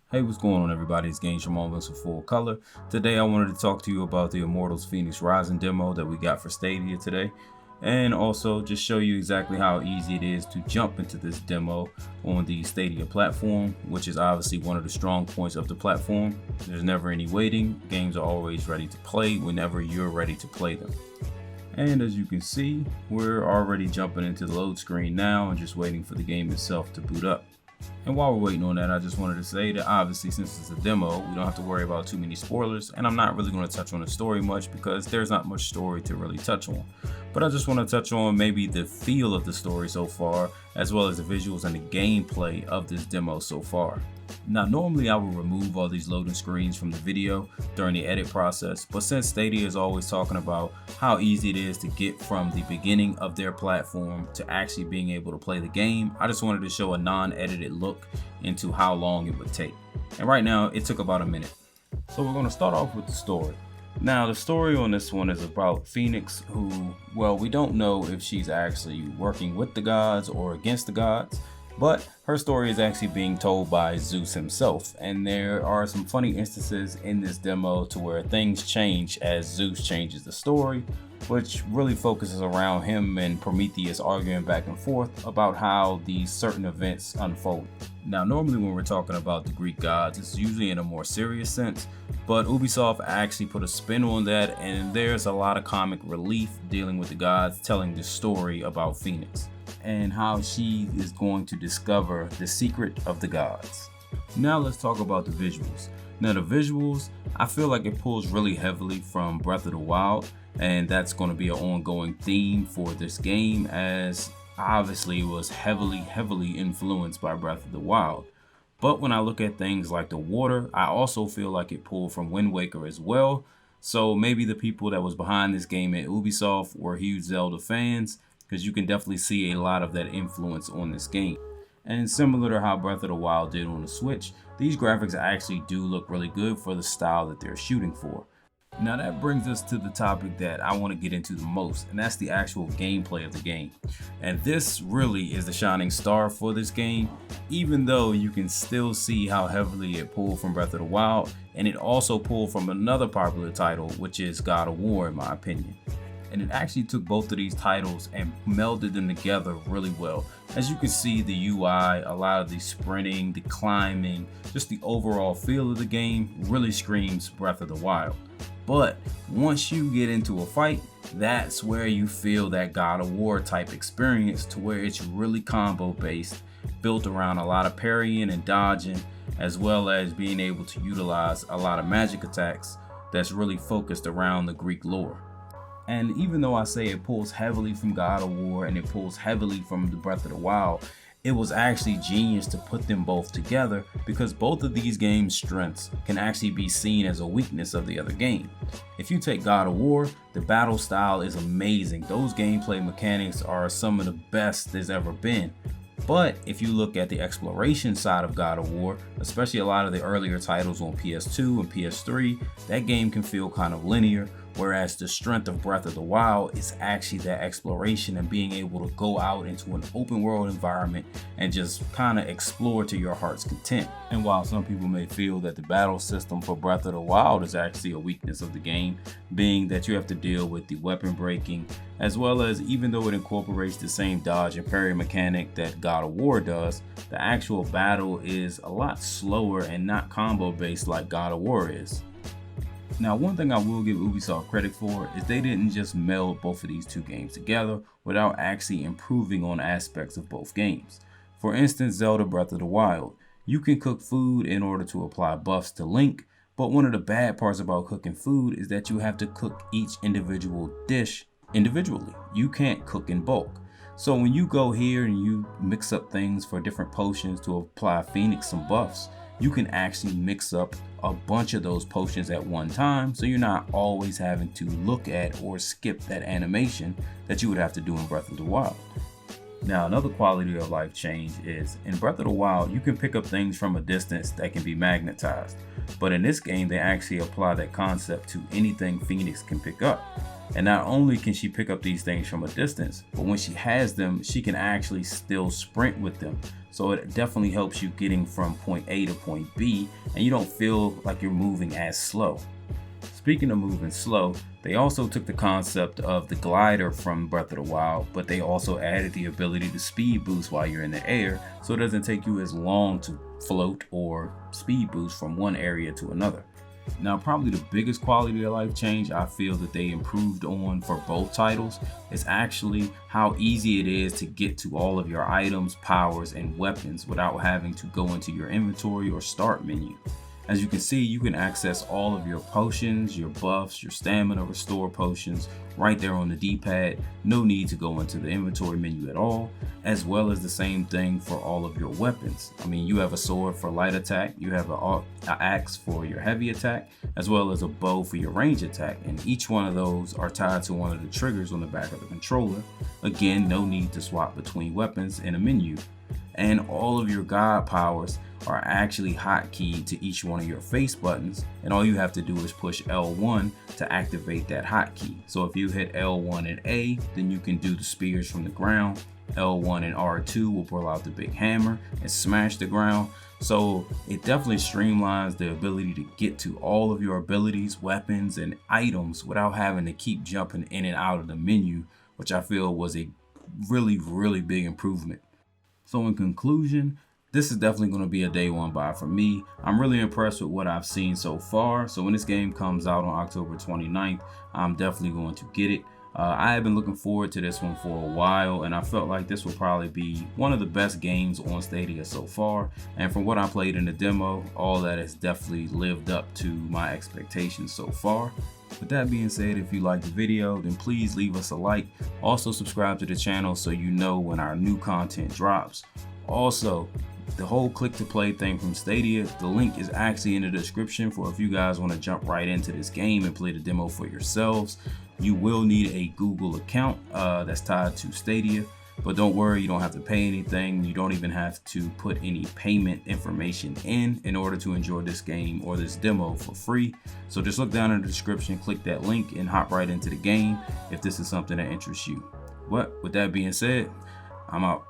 Hey, what's going on everybody? It's Games from Moments of Full Color. Today I wanted to talk to you about the Immortals Fenyx Rising demo that we got for Stadia today. And also just show you exactly how easy it is to jump into this demo on the Stadia platform, which is obviously one of the strong points of the platform. There's never any waiting. Games are always ready to play whenever you're ready to play them. And as you can see, we're already jumping into the load screen now and just waiting for the game itself to boot up. And while we're waiting on that, I just wanted to say that obviously since it's a demo, we don't have to worry about too many spoilers, and I'm not really going to touch on the story much because there's not much story to really touch on. But I just want to touch on maybe the feel of the story so far, as well as the visuals and the gameplay of this demo so far. Now normally I would remove all these loading screens from the video during the edit process, but since Stadia is always talking about how easy it is to get from the beginning of their platform to actually being able to play the game, I just wanted to show a non-edited look into how long it would take. And right now it took about a minute. So we're going to start off with the story. Now the story on this one is about Fenyx, who, well, we don't know if she's actually working with the gods or against the gods, but her story is actually being told by Zeus himself, and there are some funny instances in this demo to where things change as Zeus changes the story, which really focuses around him and Prometheus arguing back and forth about how these certain events unfold. Now normally when we're talking about the Greek gods, it's usually in a more serious sense, but Ubisoft actually put a spin on that, and there's a lot of comic relief dealing with the gods telling the story about Fenyx and how she is going to discover the secret of the gods. Now let's talk about the visuals. Now the visuals, I feel like it pulls really heavily from Breath of the Wild, and that's going to be an ongoing theme for this game, as obviously it was heavily influenced by Breath of the Wild. But when I look at things like the water, I also feel like it pulled from Wind Waker as well. So maybe the people that was behind this game at Ubisoft were huge Zelda fans, because you can definitely see a lot of that influence on this game. And similar to how Breath of the Wild did on the Switch, these graphics actually do look really good for the style that they're shooting for. Now that brings us to the topic that I want to get into the most, and that's the actual gameplay of the game. And this really is the shining star for this game, even though you can still see how heavily it pulled from Breath of the Wild, and it also pulled from another popular title, which is God of War in my opinion. And it actually took both of these titles and melded them together really well. As you can see, the UI, a lot of the sprinting, the climbing, just the overall feel of the game really screams Breath of the Wild. But once you get into a fight, that's where you feel that God of War type experience, to where it's really combo based, built around a lot of parrying and dodging, as well as being able to utilize a lot of magic attacks that's really focused around the Greek lore. And even though I say it pulls heavily from God of War and it pulls heavily from the Breath of the Wild, it was actually genius to put them both together, because both of these games' strengths can actually be seen as a weakness of the other game. If you take God of War, the battle style is amazing. Those gameplay mechanics are some of the best there's ever been. But if you look at the exploration side of God of War, especially a lot of the earlier titles on PS2 and PS3, that game can feel kind of linear, whereas the strength of Breath of the Wild is actually that exploration and being able to go out into an open world environment and just kind of explore to your heart's content. And while some people may feel that the battle system for Breath of the Wild is actually a weakness of the game, being that you have to deal with the weapon breaking, as well as, even though it incorporates the same dodge and parry mechanic that God of War does, the actual battle is a lot slower and not combo based like God of War is. Now, one thing I will give Ubisoft credit for is they didn't just meld both of these two games together without actually improving on aspects of both games. For instance, Zelda Breath of the Wild, you can cook food in order to apply buffs to Link, but one of the bad parts about cooking food is that you have to cook each individual dish individually. You can't cook in bulk. So when you go here and you mix up things for different potions to apply Fenyx some buffs, you can actually mix up a bunch of those potions at one time, so you're not always having to look at or skip that animation that you would have to do in Breath of the Wild. Now, another quality of life change is in Breath of the Wild, you can pick up things from a distance that can be magnetized, but in this game they actually apply that concept to anything Fenyx can pick up. And not only can she pick up these things from a distance, but when she has them, she can actually still sprint with them. So it definitely helps you getting from point A to point B, and you don't feel like you're moving as slow. Speaking of moving slow, they also took the concept of the glider from Breath of the Wild, but they also added the ability to speed boost while you're in the air, so it doesn't take you as long to float or speed boost from one area to another. Now, probably the biggest quality of life change I feel that they improved on for both titles is actually how easy it is to get to all of your items, powers, and weapons without having to go into your inventory or start menu. As you can see, you can access all of your potions, your buffs, your stamina restore potions right there on the D-pad. No need to go into the inventory menu at all, as well as the same thing for all of your weapons. I mean, you have a sword for light attack, you have an axe for your heavy attack, as well as a bow for your range attack, and each one of those are tied to one of the triggers on the back of the controller. Again, no need to swap between weapons in a menu. And all of your god powers are actually hotkeyed to each one of your face buttons, and all you have to do is push L1 to activate that hotkey. So if you hit L1 and A, then you can do the spears from the ground. L1 and R2 will pull out the big hammer and smash the ground. So it definitely streamlines the ability to get to all of your abilities, weapons, and items without having to keep jumping in and out of the menu, which I feel was a really big improvement. So in conclusion, this is definitely going to be a day one buy for me. I'm really impressed with what I've seen so far. So when this game comes out on October 29th, I'm definitely going to get it. I have been looking forward to this one for a while, and I felt like this will probably be one of the best games on Stadia so far. And from what I played in the demo, all that has definitely lived up to my expectations so far. With that being said, if you liked the video, then please leave us a like. Also subscribe to the channel so you know when our new content drops. Also, the whole click to play thing from Stadia, the link is actually in the description for if you guys want to jump right into this game and play the demo for yourselves. You will need a Google account that's tied to Stadia, but don't worry, you don't have to pay anything. You don't even have to put any payment information in order to enjoy this game or this demo for free. So just look down in the description, click that link, and hop right into the game if this is something that interests you. But with that being said, I'm out.